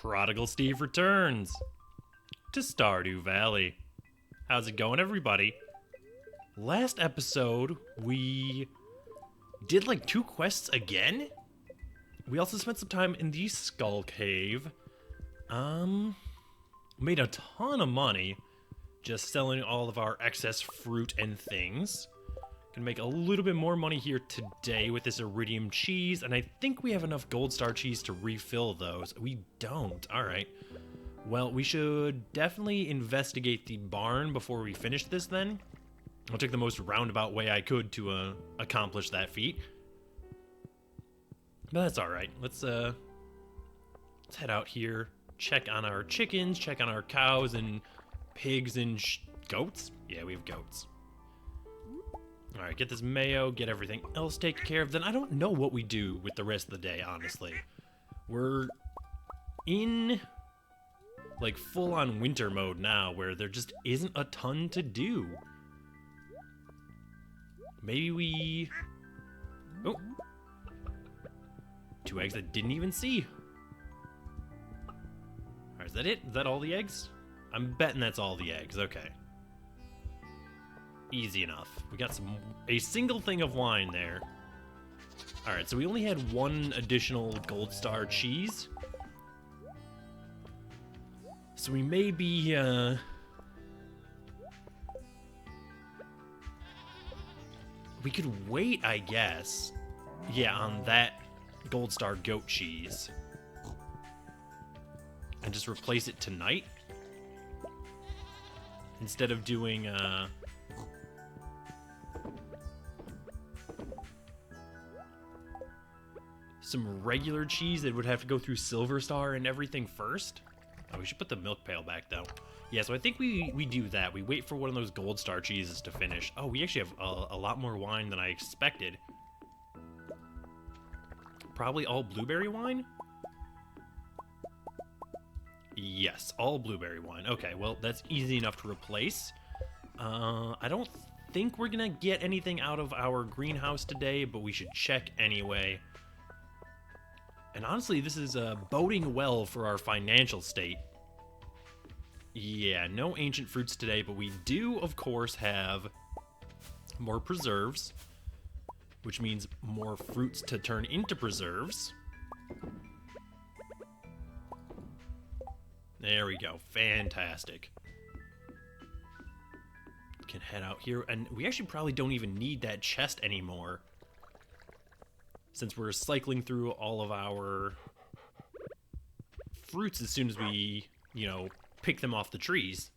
Prodigal Steve returns to Stardew Valley. How's it going, everybody? Last episode, we did like 2 quests again. We also spent some time in the Skull Cave. Made a ton of money just selling all of our excess fruit and things. Gonna make a little bit more money here today with this iridium cheese, and I think we have enough gold star cheese to refill those. We don't. All right. Well, we should definitely investigate the barn before we finish this then. I'll take the most roundabout way I could to accomplish that feat. But that's all right. Let's head out here, check on our chickens, check on our cows and pigs and goats. Yeah, we have goats. All right, get this mayo, get everything else taken care of. Then I don't know what we do with the rest of the day, honestly. We're in like full-on winter mode now where there just isn't a ton to do. Maybe we... Oh! 2 eggs I didn't even see. All right, is that it? Is that all the eggs? I'm betting that's all the eggs. Okay. Easy enough. We got a single thing of wine there. All right, so we only had 1 additional gold star cheese. So we may be, we could wait, I guess. Yeah, on that gold star goat cheese. And just replace it tonight. Instead of doing, some regular cheese that would have to go through Silver Star and everything first. Oh, we should put the milk pail back, though. Yeah, so I think we do that. We wait for one of those gold star cheeses to finish. Oh, we actually have a lot more wine than I expected. Probably all blueberry wine? Yes, all blueberry wine. Okay, well, that's easy enough to replace. I don't think we're gonna get anything out of our greenhouse today, but we should check anyway. And honestly, this is boding well for our financial state. Yeah, no ancient fruits today, but we do, of course, have more preserves, which means more fruits to turn into preserves. There we go. Fantastic. Can head out here, and we actually probably don't even need that chest anymore, since we're cycling through all of our fruits as soon as we, pick them off the trees.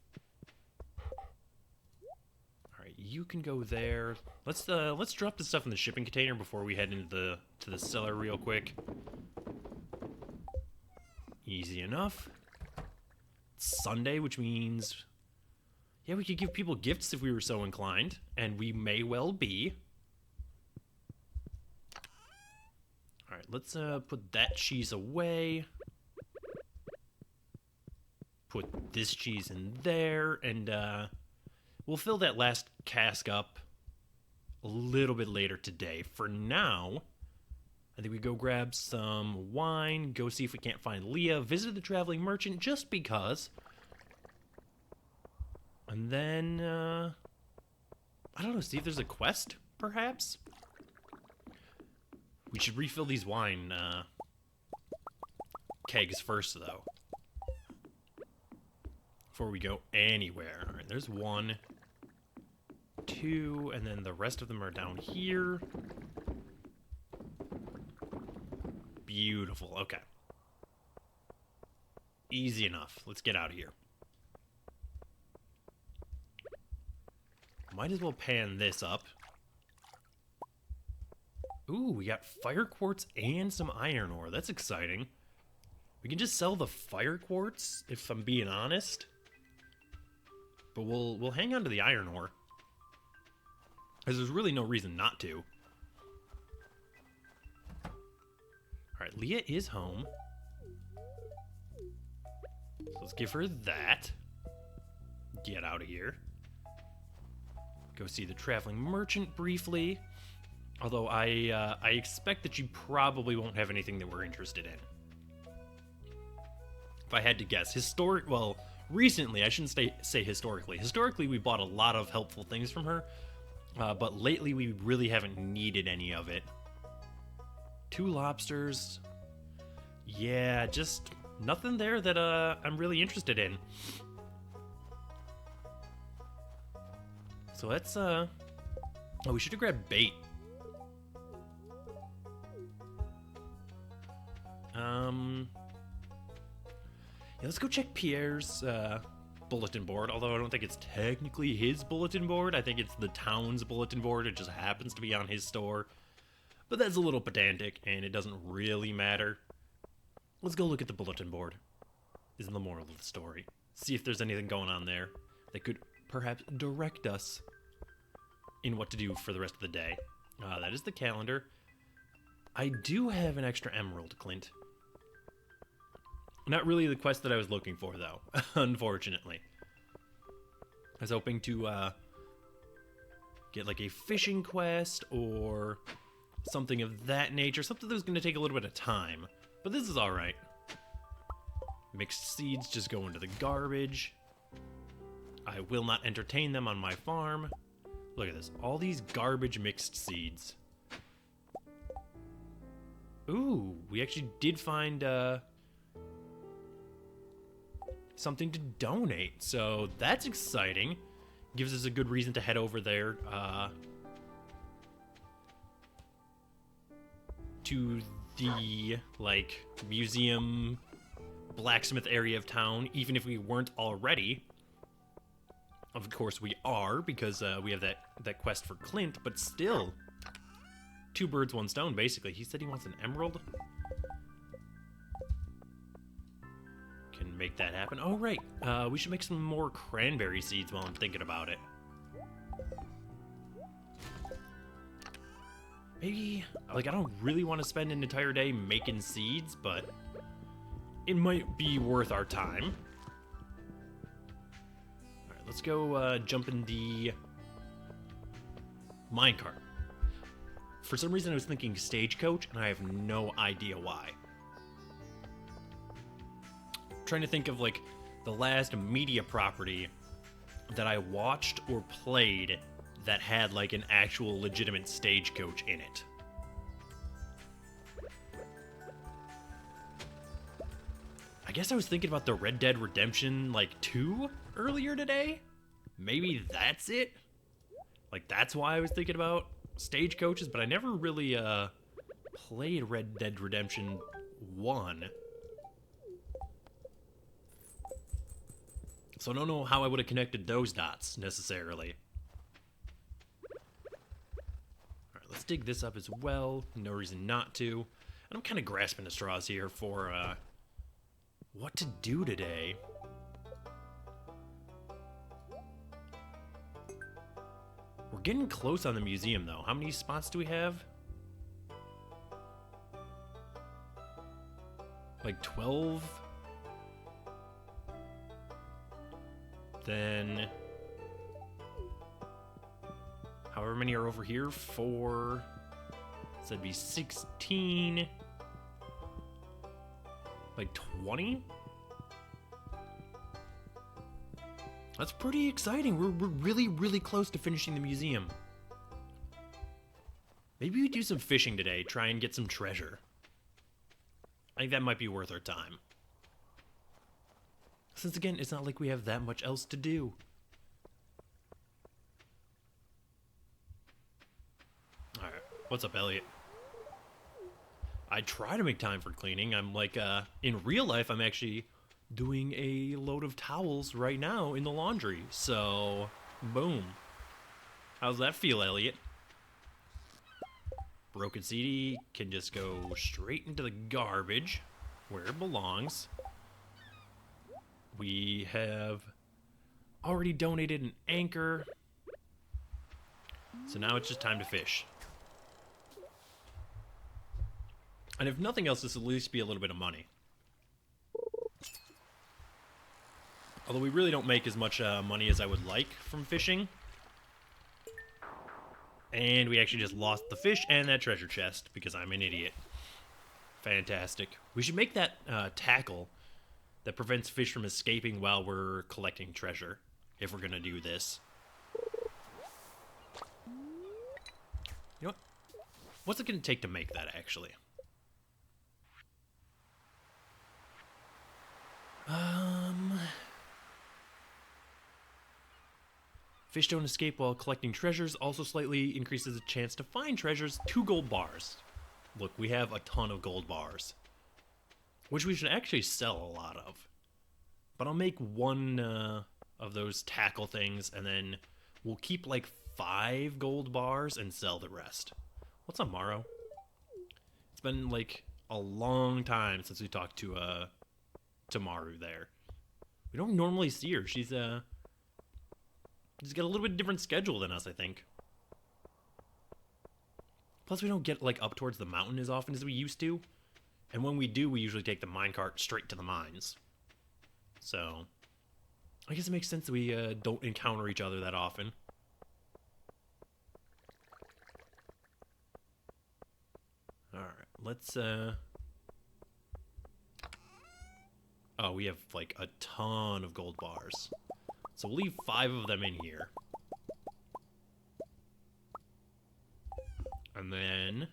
All right, you can go there. Let's drop the stuff in the shipping container before we head into the cellar real quick. Easy enough. It's Sunday, which means, yeah, we could give people gifts if we were so inclined, and we may well be. All right, let's put that cheese away. Put this cheese in there, and we'll fill that last cask up a little bit later today. For now, I think we go grab some wine, go see if we can't find Leah, visit the traveling merchant just because. And then, I don't know, see if there's a quest, perhaps? We should refill these wine kegs first, though, before we go anywhere. All right, there's 1, 2, and then the rest of them are down here. Beautiful. Okay. Easy enough. Let's get out of here. Might as well pan this up. Ooh, we got fire quartz and some iron ore. That's exciting. We can just sell the fire quartz, if I'm being honest. But we'll hang on to the iron ore, because there's really no reason not to. Alright, Leah is home. So let's give her that. Get out of here. Go see the traveling merchant briefly. Although I expect that you probably won't have anything that we're interested in. If I had to guess, recently, I shouldn't say historically. Historically, we bought a lot of helpful things from her, but lately we really haven't needed any of it. 2 lobsters. Yeah, just nothing there that I'm really interested in. So let's oh, we should have grabbed bait. Yeah, let's go check Pierre's bulletin board, although I don't think it's technically his bulletin board. I think it's the town's bulletin board. It just happens to be on his store. But that's a little pedantic, and it doesn't really matter. Let's go look at the bulletin board, is the moral of the story. See if there's anything going on there that could perhaps direct us in what to do for the rest of the day. That is the calendar. I do have an extra emerald, Clint. Not really the quest that I was looking for, though, unfortunately. I was hoping to get like a fishing quest or something of that nature, something that was going to take a little bit of time. But this is alright. Mixed seeds just go into the garbage. I will not entertain them on my farm. Look at this. All these garbage mixed seeds. Ooh, we actually did find something to donate, so that's exciting. Gives us a good reason to head over there to the like museum blacksmith area of town, even if we weren't already. Of course we are, because we have that quest for Clint, but still 2 birds, 1 stone, basically. He said he wants an emerald. Can make that happen. Oh, right. We should make some more cranberry seeds while I'm thinking about it. Maybe, like, I don't really want to spend an entire day making seeds, but it might be worth our time. Alright, let's go jump in the minecart. For some reason, I was thinking stagecoach, and I have no idea why. I'm trying to think of, like, the last media property that I watched or played that had, like, an actual legitimate stagecoach in it. I guess I was thinking about the Red Dead Redemption, like, 2 earlier today? Maybe that's it? Like, that's why I was thinking about stagecoaches, but I never really played Red Dead Redemption 1. So I don't know how I would have connected those dots necessarily. Alright, let's dig this up as well. No reason not to. And I'm kind of grasping at straws here for what to do today. We're getting close on the museum, though. How many spots do we have? Like 12? Then however many are over here? 4. So that'd be 16. Like 20? That's pretty exciting. We're really, really close to finishing the museum. Maybe we do some fishing today, try and get some treasure. I think that might be worth our time. Since again, it's not like we have that much else to do. Alright, what's up, Elliot? I try to make time for cleaning. I'm like, in real life, I'm actually doing a load of towels right now in the laundry. So, boom. How's that feel, Elliot? Broken CD can just go straight into the garbage where it belongs. We have already donated an anchor. So now it's just time to fish. And if nothing else, this will at least be a little bit of money. Although we really don't make as much money as I would like from fishing. And we actually just lost the fish and that treasure chest because I'm an idiot. Fantastic. We should make that tackle that prevents fish from escaping while we're collecting treasure, if we're gonna do this. You know what? What's it gonna take to make that, actually? Fish don't escape while collecting treasures, also slightly increases the chance to find treasures, 2 gold bars. Look, we have a ton of gold bars, which we should actually sell a lot of. But I'll make 1 of those tackle things, and then we'll keep like 5 gold bars and sell the rest. What's up, Morrow? It's been like a long time since we talked to Maru there. We don't normally see her. She's got a little bit different schedule than us, I think. Plus, we don't get like up towards the mountain as often as we used to. And when we do, we usually take the minecart straight to the mines. So, I guess it makes sense that we don't encounter each other that often. Alright, let's... Oh, we have like a ton of gold bars. So we'll leave 5 of them in here. And then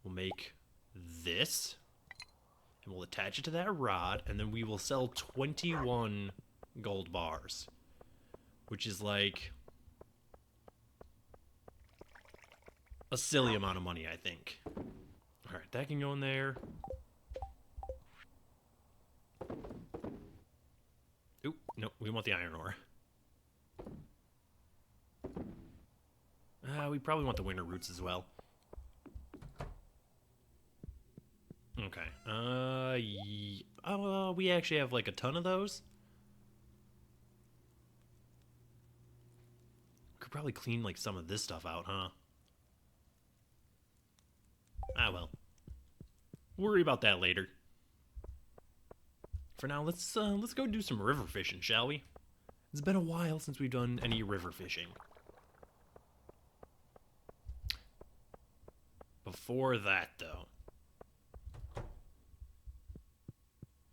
we'll make this. And we'll attach it to that rod. And then we will sell 21 gold bars. Which is like a silly amount of money, I think. Alright, that can go in there. Oop, nope, we want the iron ore. We probably want the winter roots as well. Okay. We actually have like a ton of those. Could probably clean like some of this stuff out, huh? Ah, well. Worry about that later. For now, let's go do some river fishing, shall we? It's been a while since we've done any river fishing. Before that, though,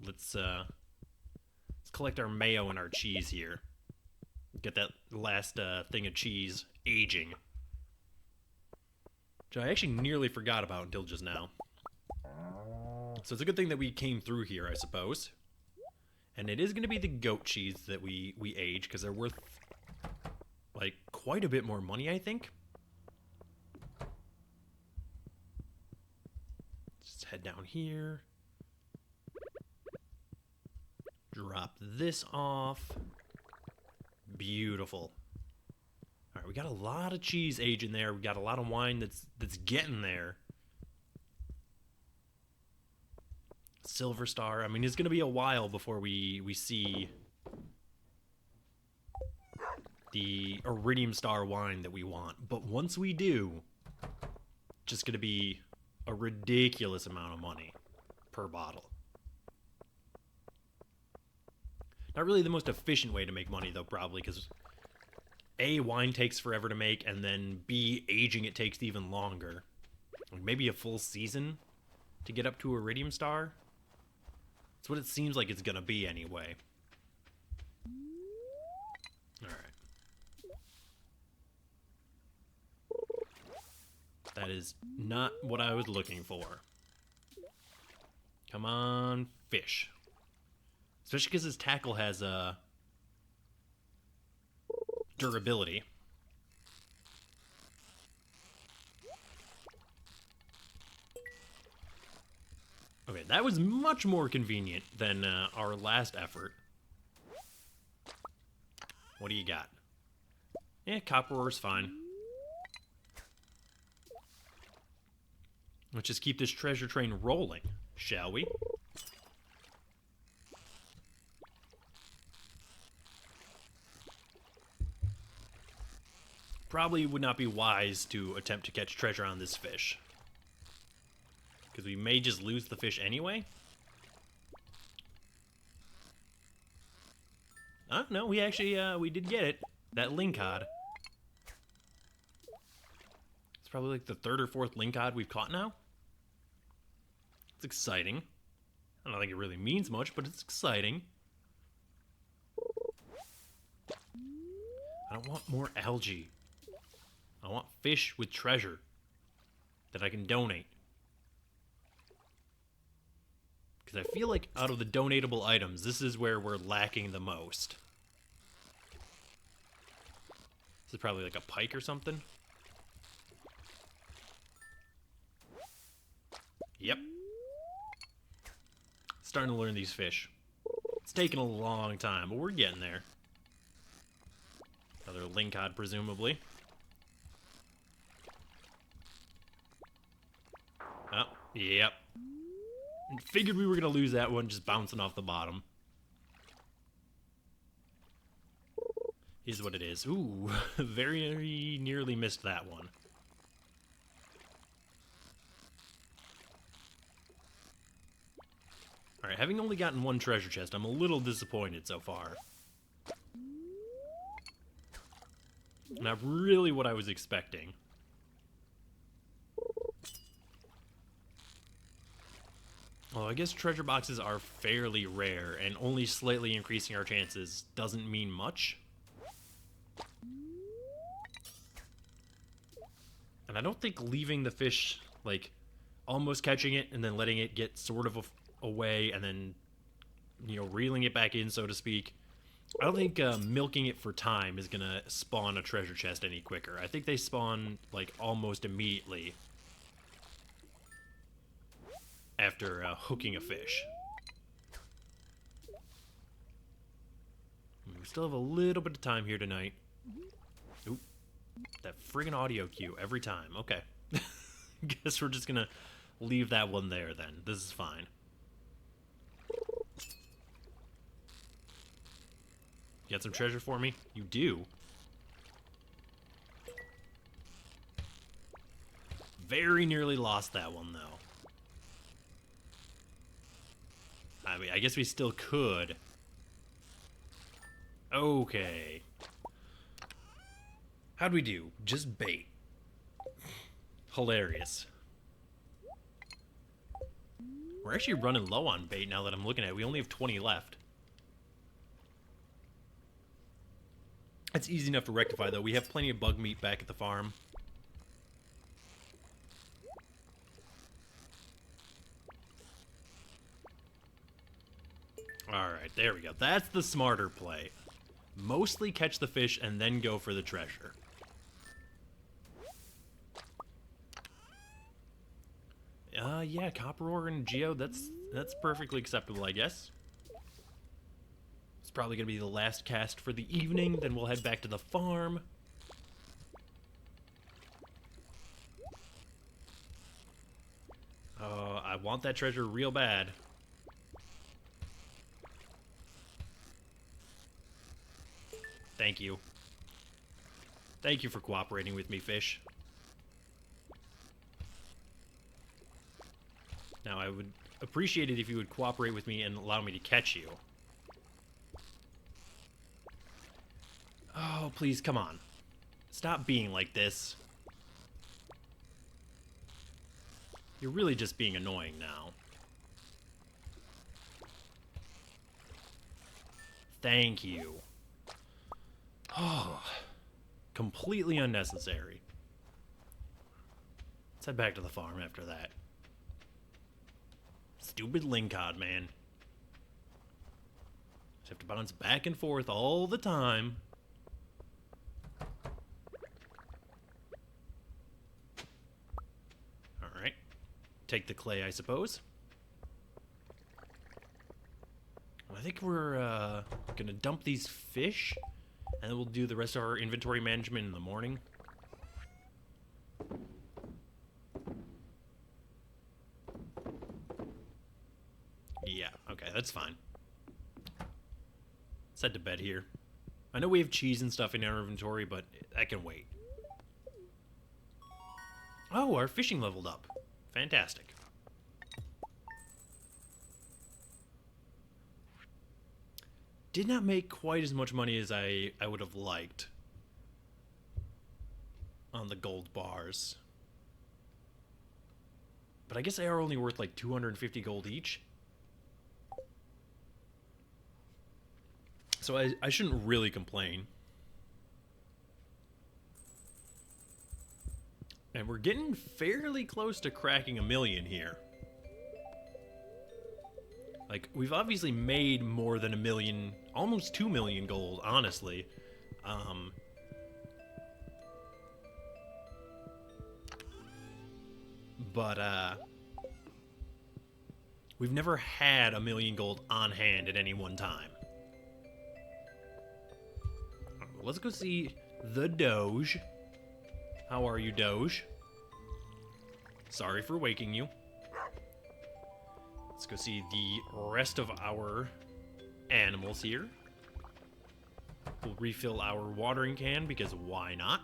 let's collect our mayo and our cheese here. Get that last thing of cheese aging, which I actually nearly forgot about until just now. So it's a good thing that we came through here, I suppose. And it is going to be the goat cheese that we age, because they're worth, like, quite a bit more money, I think. Just head down here. Drop this off. Beautiful. Alright, we got a lot of cheese aging there. We got a lot of wine that's getting there. Silver Star. I mean, it's going to be a while before we see the Iridium Star wine that we want. But once we do, just going to be a ridiculous amount of money per bottle. Not really the most efficient way to make money, though, probably, because A, wine takes forever to make, and then B, aging it takes even longer. Maybe a full season to get up to Iridium Star. That's what it seems like it's gonna be anyway. Alright. That is not what I was looking for. Come on, fish. Especially because his tackle has durability. Okay, that was much more convenient than our last effort. What do you got? Yeah, copper ore's fine. Let's just keep this treasure train rolling, shall we? Probably would not be wise to attempt to catch treasure on this fish, because we may just lose the fish anyway. No, we actually, we did get it. That lingcod. It's probably like the 3rd or 4th lingcod we've caught now. It's exciting. I don't think it really means much, but it's exciting. I don't want more algae. I want fish with treasure that I can donate. Because I feel like out of the donatable items, this is where we're lacking the most. This is probably like a pike or something. Yep. Starting to learn these fish. It's taking a long time, but we're getting there. Another lingcod, presumably. Oh, yep. Figured we were going to lose that one just bouncing off the bottom. Is what it is. Ooh, very nearly missed that one. Alright, having only gotten one treasure chest, I'm a little disappointed so far. Not really what I was expecting. Well, I guess treasure boxes are fairly rare, and only slightly increasing our chances doesn't mean much. And I don't think leaving the fish, like, almost catching it and then letting it get sort of away and then, you know, reeling it back in, so to speak. I don't think milking it for time is going to spawn a treasure chest any quicker. I think they spawn, like, almost immediately after hooking a fish. We still have a little bit of time here tonight. Oop. That friggin' audio cue every time. Okay. Guess we're just gonna leave that one there then. This is fine. You got some treasure for me? You do. Very nearly lost that one, though. I mean, I guess we still could. Okay. How'd we do? Just bait. Hilarious. We're actually running low on bait now that I'm looking at it. We only have 20 left. It's easy enough to rectify, though. We have plenty of bug meat back at the farm. Alright, there we go. That's the smarter play. Mostly catch the fish and then go for the treasure. Yeah, copper ore and geo, that's perfectly acceptable, I guess. It's probably going to be the last cast for the evening, then we'll head back to the farm. I want that treasure real bad. Thank you. Thank you for cooperating with me, fish. Now, I would appreciate it if you would cooperate with me and allow me to catch you. Oh, please, come on. Stop being like this. You're really just being annoying now. Thank you. Oh, completely unnecessary. Let's head back to the farm after that. Stupid lingcod, man. Just have to bounce back and forth all the time. Alright. Take the clay, I suppose. I think we're gonna dump these fish, and then we'll do the rest of our inventory management in the morning. Yeah, okay, that's fine. Let's head to bed here. I know we have cheese and stuff in our inventory, but that can wait. Oh, our fishing leveled up. Fantastic. Did not make quite as much money as I would have liked on the gold bars. But I guess they are only worth like 250 gold each. So I shouldn't really complain. And we're getting fairly close to cracking 1,000,000 here. Like, we've obviously made more than 1,000,000, almost 2,000,000 gold, honestly. But we've never had 1,000,000 gold on hand at any one time. Let's go see the Doge. How are you, Doge? Sorry for waking you. Let's go see the rest of our animals here. We'll refill our watering can, because why not?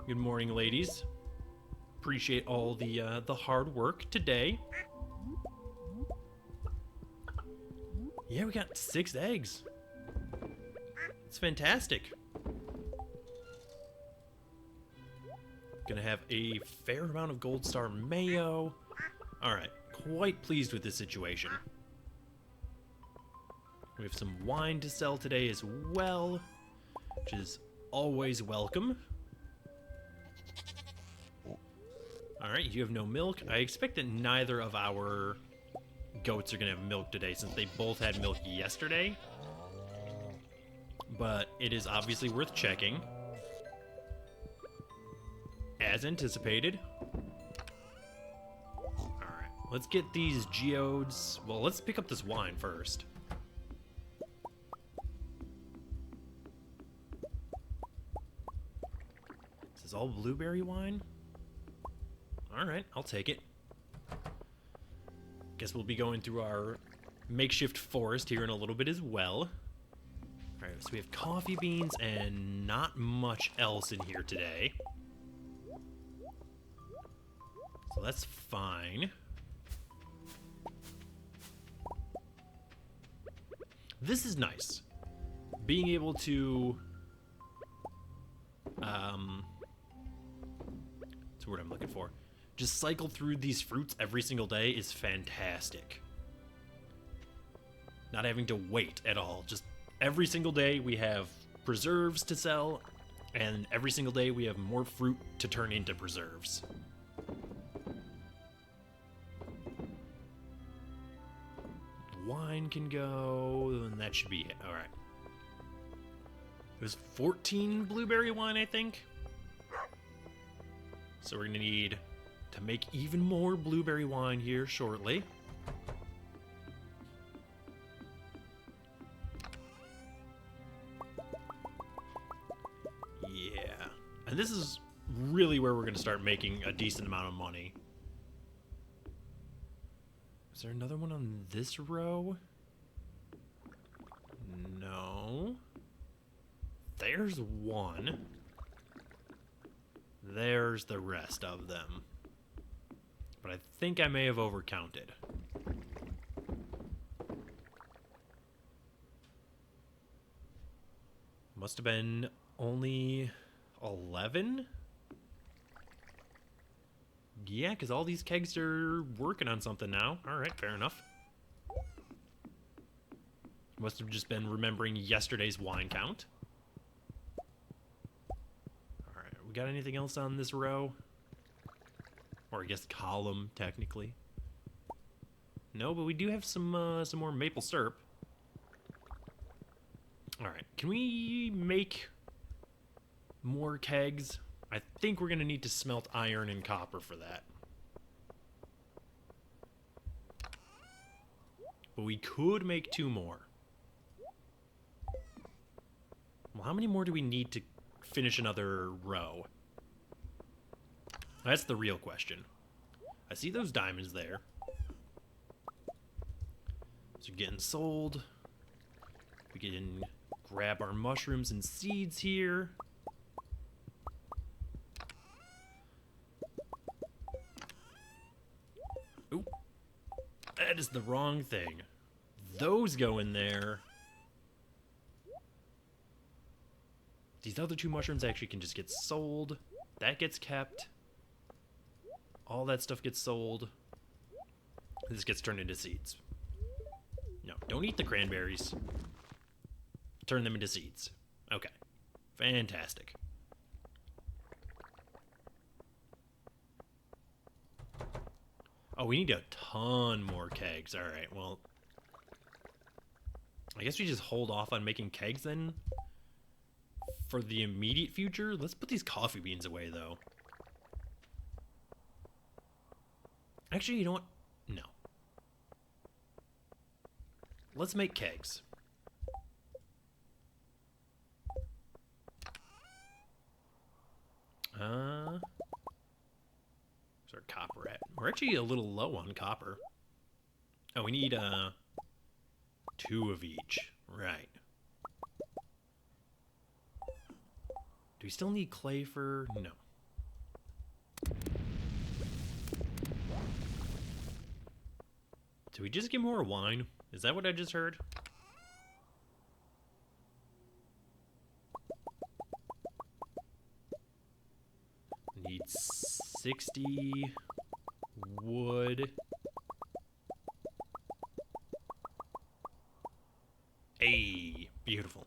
Good morning, ladies. Appreciate all the hard work today. Yeah, we got 6 eggs. It's fantastic. Gonna have a fair amount of Gold Star mayo. Alright, quite pleased with this situation. We have some wine to sell today as well, which is always welcome. Alright, you have no milk. I expect that neither of our goats are gonna have milk today, since they both had milk yesterday. But it is obviously worth checking. As anticipated. Alright, let's get these geodes. Well, let's pick up this wine first. This is all blueberry wine? Alright, I'll take it. Guess we'll be going through our makeshift forest here in a little bit as well. Alright, so we have coffee beans and not much else in here today. So that's fine. This is nice. Being able to... That's the word I'm looking for. Just cycle through these fruits every single day is fantastic. Not having to wait at all. Just every single day we have preserves to sell, and every single day we have more fruit to turn into preserves. Wine can go, and that should be it. Alright. It was 14 blueberry wine, I think. So we're gonna need to make even more blueberry wine here shortly. Yeah. And this is really where we're gonna start making a decent amount of money. Is there another one on this row? No. There's one. There's the rest of them. But I think I may have overcounted. Must have been only 11? Yeah, because all these kegs are working on something now. Alright, fair enough. Must have just been remembering yesterday's wine count. Alright, we got anything else on this row? Or I guess column, technically. No, but we do have some more maple syrup. Alright, can we make more kegs? I think we're going to need to smelt iron and copper for that. But we could make 2 more. Well, how many more do we need to finish another row? That's the real question. I see those diamonds there. So getting sold. We can grab our mushrooms and seeds here. Oop. That is the wrong thing. Those go in there. These other 2 mushrooms actually can just get sold. That gets kept. All that stuff gets sold. This gets turned into seeds. No, don't eat the cranberries. Turn them into seeds. Okay. Fantastic. Oh, we need a ton more kegs. Alright, well... I guess we just hold off on making kegs then? For the immediate future? Let's put these coffee beans away, though. Actually, you know what? No. Let's make kegs. Where's our copper at? We're actually a little low on copper. Oh, we need 2 of each. Right. Do we still need clay for... No. Did we just get more wine? Is that what I just heard? Need 60 wood. Hey, beautiful.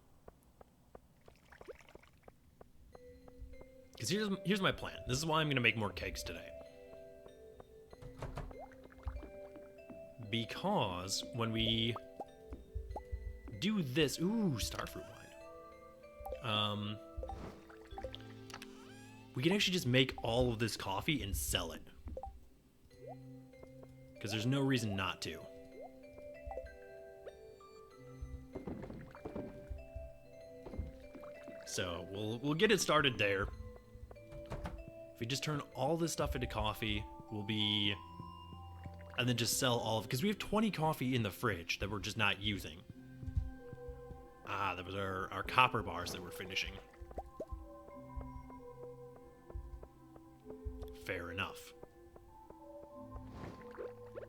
Because here's my plan. This is why I'm going to make more kegs today. Because when we do this... Ooh, starfruit wine. We can actually just make all of this coffee and sell it. Because there's no reason not to. So, we'll get it started there. If we just turn all this stuff into coffee, we'll be... And then just sell all of... Because we have 20 coffee in the fridge that we're just not using. Ah, that was our copper bars that we're finishing. Fair enough.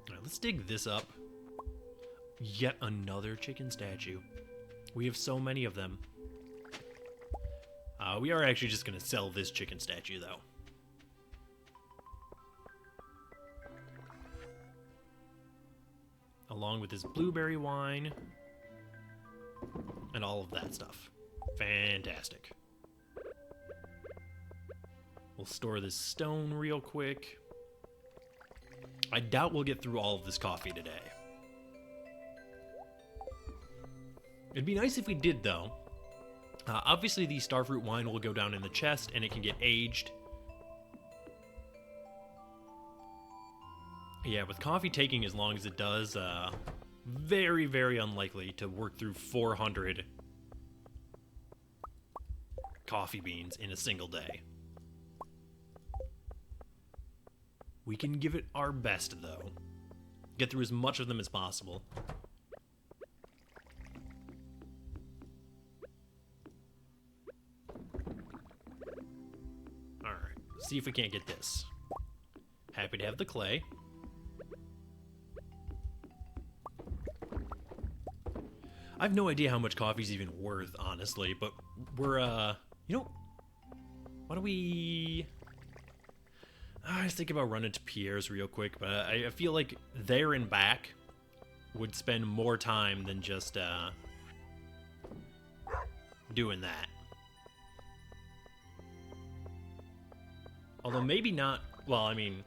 Alright, let's dig this up. Yet another chicken statue. We have so many of them. We are actually just going to sell this chicken statue, though. Along with this blueberry wine. And all of that stuff. Fantastic. We'll store this stone real quick. I doubt we'll get through all of this coffee today. It'd be nice if we did, though. Obviously, the starfruit wine will go down in the chest, and it can get aged. Yeah, with coffee taking as long as it does, very, very unlikely to work through 400 coffee beans in a single day. We can give it our best, though. Get through as much of them as possible. Alright, see if we can't get this. Happy to have the clay. I have no idea how much coffee's even worth, honestly, but we're, you know, why don't we... I was thinking about running to Pierre's real quick, but I feel like there and back would spend more time than just, doing that. Although maybe not, well, I mean,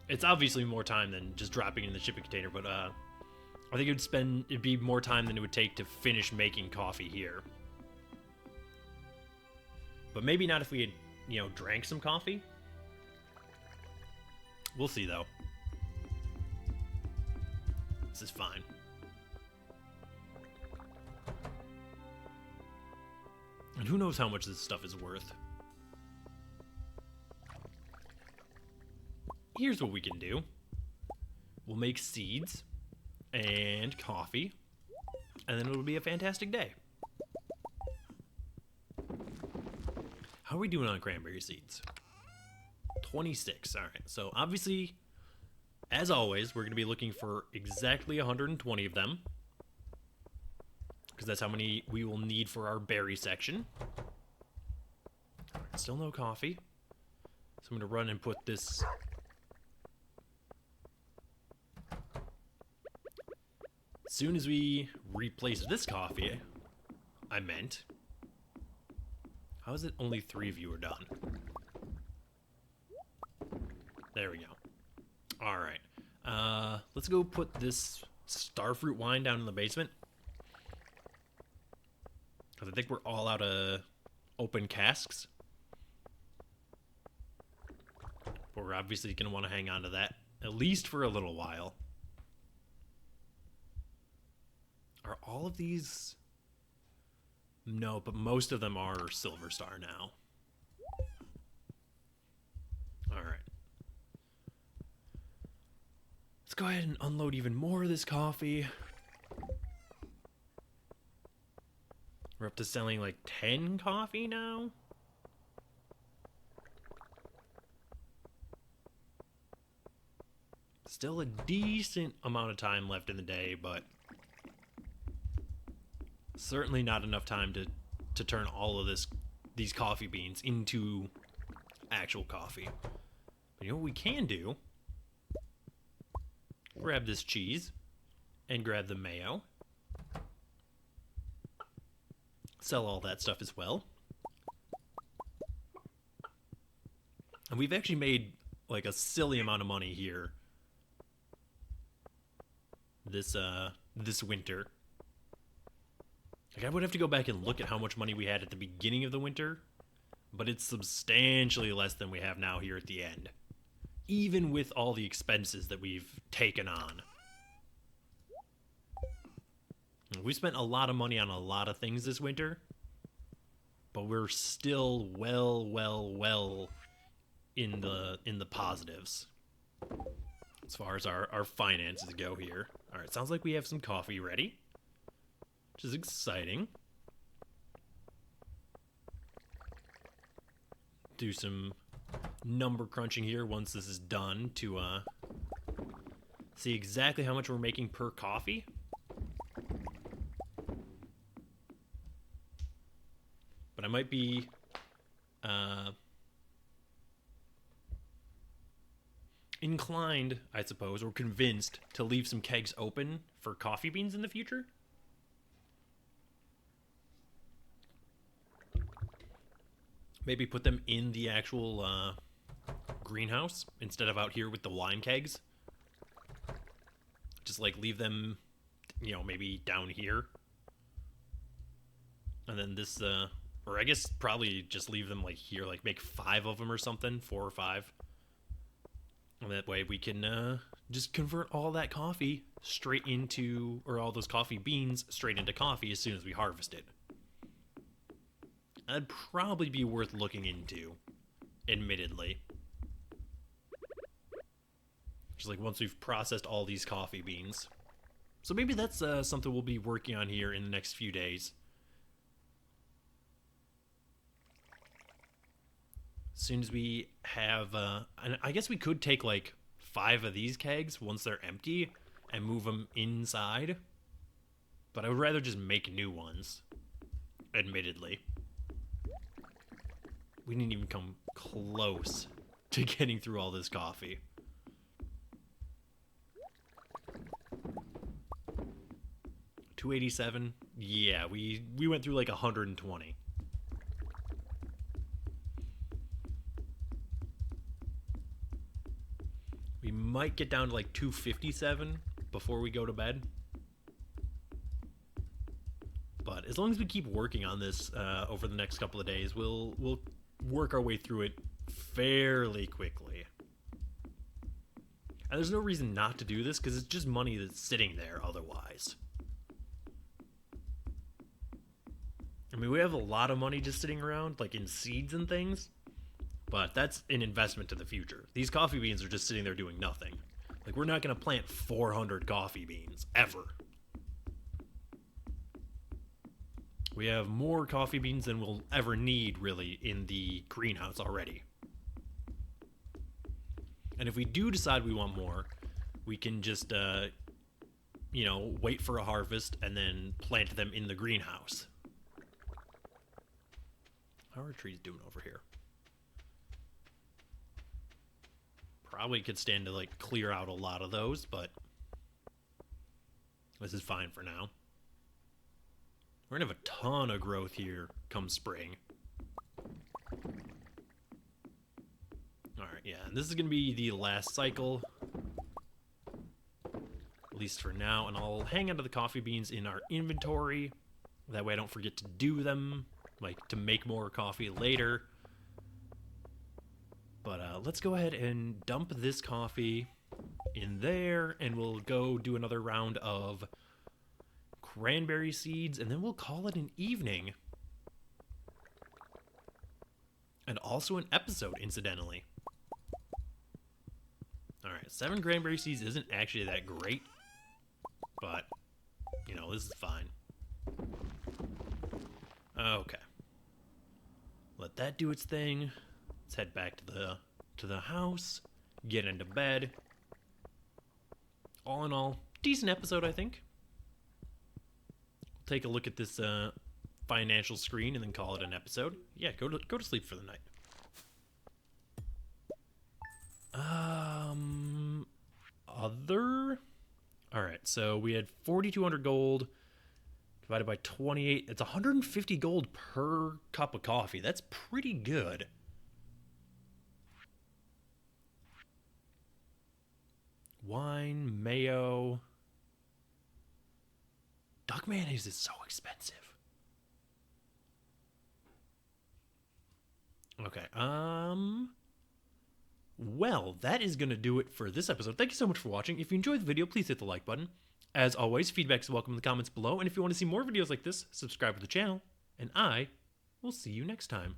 it's obviously more time than just dropping it in the shipping container, but, I think it'd be more time than it would take to finish making coffee here. But maybe not if we had, you know, drank some coffee. We'll see, though. This is fine. And who knows how much this stuff is worth. Here's what we can do. We'll make seeds and coffee, and then it'll be a fantastic day. How are we doing on cranberry seeds? 26. All right. So obviously, as always, we're going to be looking for exactly 120 of them, because that's how many we will need for our berry section. All right, still no coffee. So I'm going to run and put this... As soon as we replace this coffee, how is it only 3 of you are done? There we go. Alright. Let's go put this starfruit wine down in the basement. Because I think we're all out of open casks. But we're obviously going to want to hang on to that, at least for a little while. Are all of these... No, but most of them are Silver Star now. Alright. Let's go ahead and unload even more of this coffee. We're up to selling like 10 coffee now. Still a decent amount of time left in the day, but certainly not enough time to turn all of these coffee beans into actual coffee. But you know what we can do? Grab this cheese and grab the mayo. Sell all that stuff as well. And we've actually made like a silly amount of money here this winter. Like I would have to go back and look at how much money we had at the beginning of the winter, but it's substantially less than we have now here at the end. Even with all the expenses that we've taken on. We spent a lot of money on a lot of things this winter, but we're still well in the positives as far as our finances go here. All right, sounds like we have some coffee ready, which is exciting. Do some number crunching here once this is done to see exactly how much we're making per coffee. But I might be inclined, I suppose, or convinced to leave some kegs open for coffee beans in the future. Maybe put them in the actual greenhouse instead of out here with the wine kegs. Just like leave them, you know, maybe down here. And then this, or I guess probably just leave them like here, like make 5 of them or something, 4 or 5. And that way we can just convert all that coffee straight into, or all those coffee beans straight into coffee as soon as we harvest it. That'd probably be worth looking into, admittedly. Just like once we've processed all these coffee beans. So maybe that's something we'll be working on here in the next few days. As soon as we have, and I guess we could take like 5 of these kegs once they're empty and move them inside. But I would rather just make new ones, admittedly. We didn't even come close to getting through all this coffee. $287? Yeah, we went through like 120. We might get down to like 257 before we go to bed. But as long as we keep working on this over the next couple of days, we'll work our way through it fairly quickly. And there's no reason not to do this because it's just money that's sitting there otherwise. I mean, we have a lot of money just sitting around, like in seeds and things. But that's an investment to the future. These coffee beans are just sitting there doing nothing. Like, we're not going to plant 400 coffee beans, ever. We have more coffee beans than we'll ever need, really, in the greenhouse already. And if we do decide we want more, we can just, you know, wait for a harvest and then plant them in the greenhouse. How are trees doing over here? Probably could stand to like clear out a lot of those, but This is fine for now. We're gonna have a ton of growth here come spring. Alright, yeah, and this is gonna be the last cycle. At least for now, and I'll hang onto the coffee beans in our inventory. That way I don't forget to do them, like to make more coffee later. But let's go ahead and dump this coffee in there, and we'll go do another round of cranberry seeds, and then we'll call it an evening. And also an episode, incidentally. Alright, 7 cranberry seeds isn't actually that great, but, you know, this is fine. Okay. Let that do its thing. Let's head back to the house, get into bed. All in all, decent episode, I think. Take a look at this financial screen and then call it an episode. Yeah, go to sleep for the night. Other. All right, so we had 4,200 gold divided by 28. It's 150 gold per cup of coffee. That's pretty good. Wine, mayo. Duck mayonnaise is so expensive. Okay, well, that is going to do it for this episode. Thank you so much for watching. If you enjoyed the video, please hit the like button. As always, feedback is welcome in the comments below. And if you want to see more videos like this, subscribe to the channel. And I will see you next time.